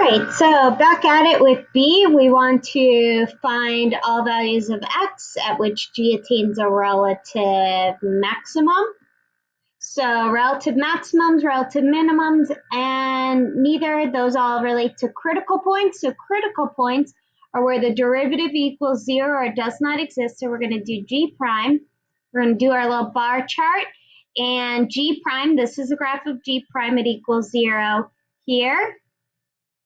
right, so back at it with b, we want to find all values of x at which g attains a relative maximum. So relative maximums, relative minimums, and neither of those all relate to critical points. So critical points are where the derivative equals 0 or does not exist. So we're going to do g prime. We're going to do our little bar chart. And g prime, this is a graph of g prime, it equals 0 here,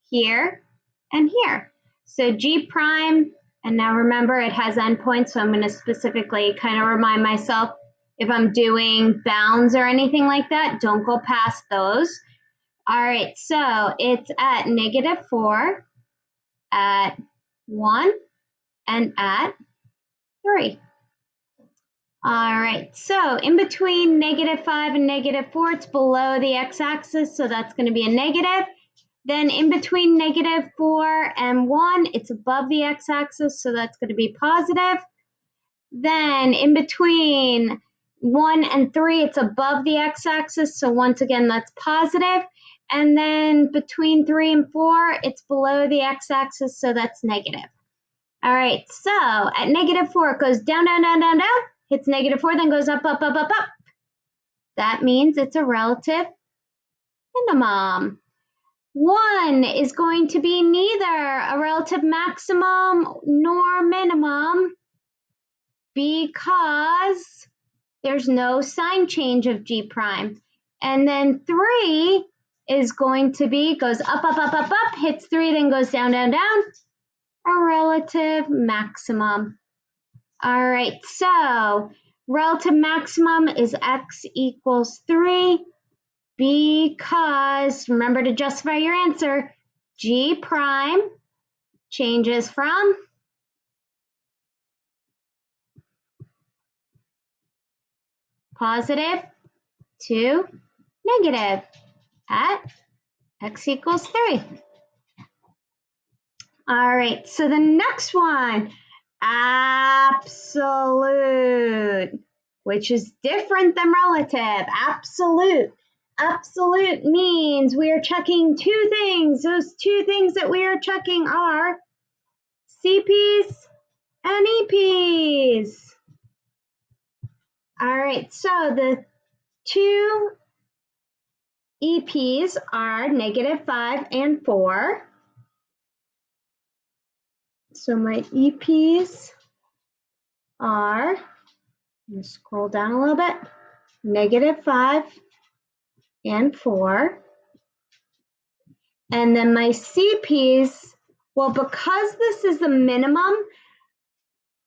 here, and here. So g prime, and now remember it has endpoints, so I'm going to specifically kind of remind myself if I'm doing bounds or anything like that, don't go past those. All right, so it's at -4, at 1, and at 3. All right, so in between -5 and -4, it's below the x-axis, so that's going to be a negative. Then in between -4 and 1, it's above the x-axis, so that's going to be positive. Then in between 1 and 3, it's above the x-axis, so once again, that's positive. And then between 3 and 4, it's below the x-axis, so that's negative. All right, so at -4, it goes down, down, down, down, down, hits -4, then goes up, up, up, up, up. That means it's a relative minimum. 1 is going to be neither a relative maximum nor minimum because there's no sign change of g prime. And then 3 is going to be, goes up, up, up, up, up, hits 3, then goes down, down, down, a relative maximum. All right, so relative maximum is x equals 3 because, remember to justify your answer, g prime changes from positive to negative at x equals 3. All right, so the next one, absolute, which is different than relative. Absolute. Absolute means we are checking two things. Those two things that we are checking are CPs and EPs. All right, so the two EPs are -5 and 4. So my EPs are, I'm scroll down a little bit, -5 and 4. And then my CPs, well, because this is the minimum,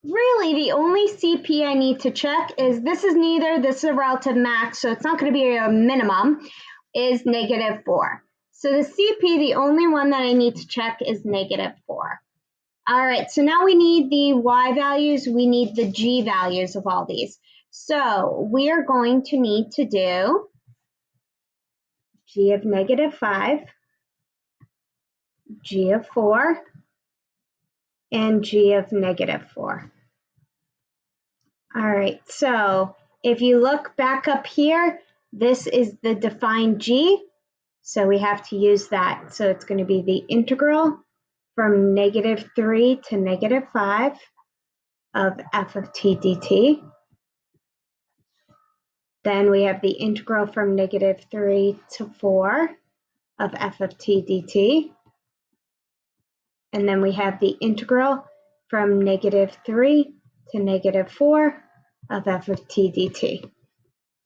really the only CP I need to check is this is neither, this is a relative max, so it's not going to be a minimum, is -4. So the CP, the only one that I need to check is -4. All right, so now we need the y values, we need the g values of all these. So we are going to need to do g of -5, g of 4, and g of -4. All right, so if you look back up here, this is the defined g, so we have to use that. So it's going to be the integral from -3 to -5 of f of t dt. Then we have the integral from -3 to 4 of f of t dt. And then we have the integral from -3 to -4 of f of t dt.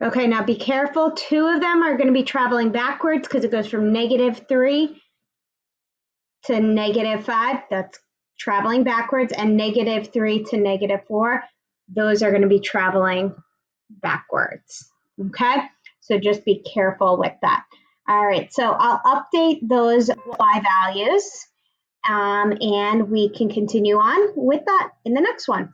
Okay, now be careful. Two of them are going to be traveling backwards because it goes from -3 to -5. That's traveling backwards. And -3 to -4, those are going to be traveling backwards. Okay, so just be careful with that. All right, so I'll update those y values and we can continue on with that in the next one.